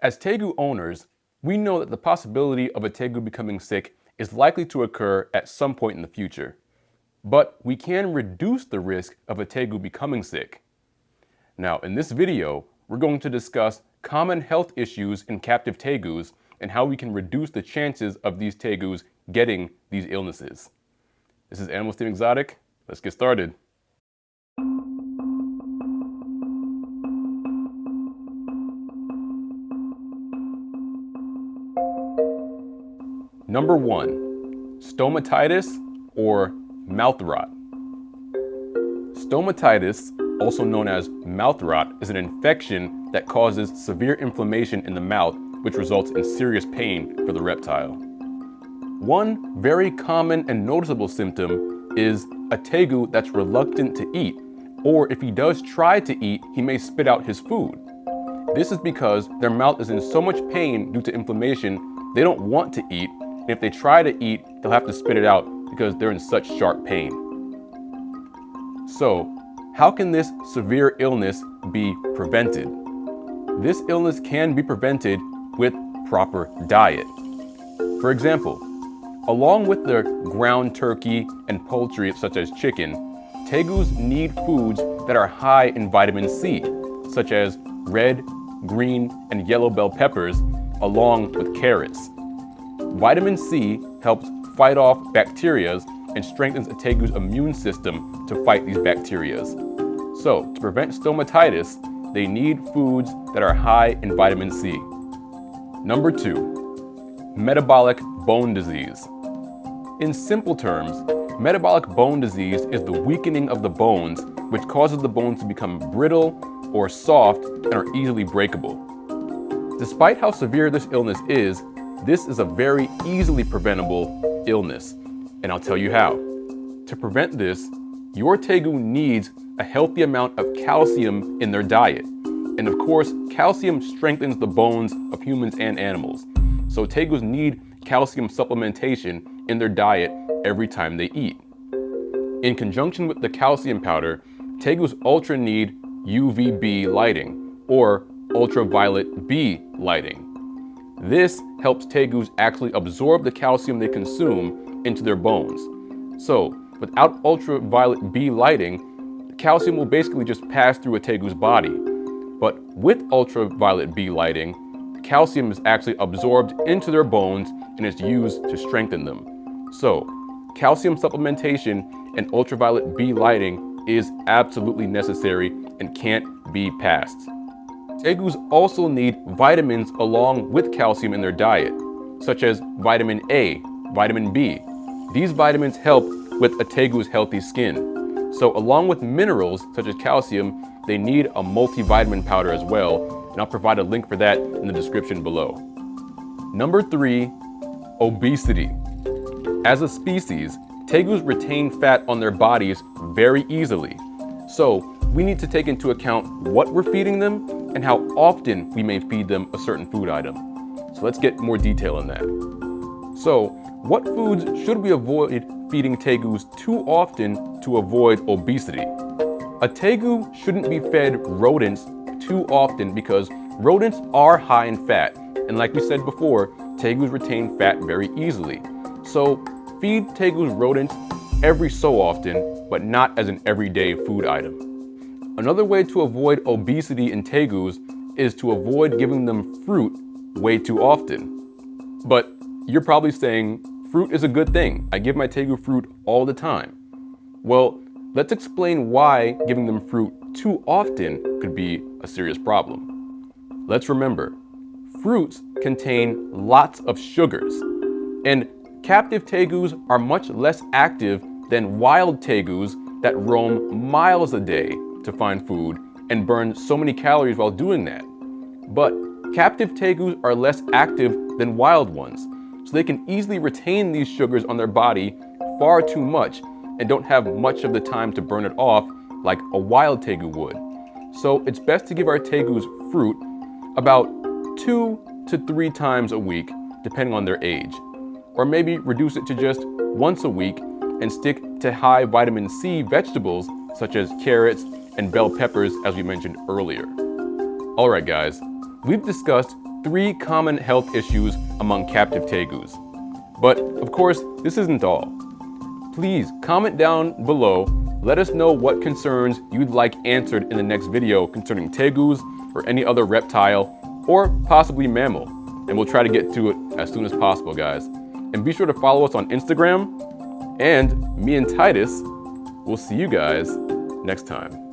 As Tegu owners, we know that the possibility of a Tegu becoming sick is likely to occur at some point in the future. But we can reduce the risk of a Tegu becoming sick. Now, in this video, we're going to discuss common health issues in captive Tegus and how we can reduce the chances of these Tegus getting these illnesses. This is Animal Steam Exotic. Let's get started. Number 1, stomatitis or mouth rot. Stomatitis, also known as mouth rot, is an infection that causes severe inflammation in the mouth, which results in serious pain for the reptile. One very common and noticeable symptom is a Tegu that's reluctant to eat, or if he does try to eat, he may spit out his food. This is because their mouth is in so much pain due to inflammation, they don't want to eat, and if they try to eat, they'll have to spit it out because they're in such sharp pain. So, how can this severe illness be prevented? This illness can be prevented with proper diet. For example, along with their ground turkey and poultry such as chicken, Tegus need foods that are high in vitamin C, such as red, green, and yellow bell peppers, along with carrots. Vitamin C helps fight off bacteria and strengthens a Tegu's immune system to fight these bacteria. So, to prevent stomatitis, they need foods that are high in vitamin C. Number 2, metabolic bone disease. In simple terms, metabolic bone disease is the weakening of the bones, which causes the bones to become brittle or soft and are easily breakable. Despite how severe this illness is, this is a very easily preventable illness, and I'll tell you how. To prevent this, your Tegu needs a healthy amount of calcium in their diet. And of course, calcium strengthens the bones of humans and animals. So Tegus need calcium supplementation in their diet every time they eat. In conjunction with the calcium powder, Tegus ultra need UVB lighting, or ultraviolet B lighting. This helps Tegus actually absorb the calcium they consume into their bones. So, without ultraviolet B lighting, the calcium will basically just pass through a Tegu's body. But with ultraviolet B lighting, the calcium is actually absorbed into their bones and is used to strengthen them. So, calcium supplementation and ultraviolet B lighting is absolutely necessary and can't be passed. Tegus also need vitamins along with calcium in their diet, such as vitamin A, vitamin B. These vitamins help with a Tegu's healthy skin. So along with minerals such as calcium, they need a multivitamin powder as well, and I'll provide a link for that in the description below. Number 3, obesity. As a species, Tegus retain fat on their bodies very easily. So we need to take into account what we're feeding them and how often we may feed them a certain food item. So let's get more detail on that. So, what foods should we avoid feeding Tegus too often to avoid obesity? A Tegu shouldn't be fed rodents too often because rodents are high in fat. And like we said before, Tegus retain fat very easily. So feed Tegus rodents every so often, but not as an everyday food item. Another way to avoid obesity in Tegus is to avoid giving them fruit way too often. But you're probably saying, fruit is a good thing. I give my Tegu fruit all the time. Well, let's explain why giving them fruit too often could be a serious problem. Let's remember, fruits contain lots of sugars, and captive Tegus are much less active than wild Tegus that roam miles a day to find food and burn so many calories while doing that. But captive Tegus are less active than wild ones, so they can easily retain these sugars on their body far too much and don't have much of the time to burn it off like a wild Tegu would. So it's best to give our Tegus fruit about 2 to 3 times a week, depending on their age. Or maybe reduce it to just once a week and stick to high vitamin C vegetables such as carrots and bell peppers, as we mentioned earlier. All right, guys, we've discussed 3 common health issues among captive tegus. But of course, this isn't all. Please comment down below, let us know what concerns you'd like answered in the next video concerning tegus or any other reptile or possibly mammal, and we'll try to get to it as soon as possible, guys. And be sure to follow us on Instagram, and me and Titus will see you guys next time.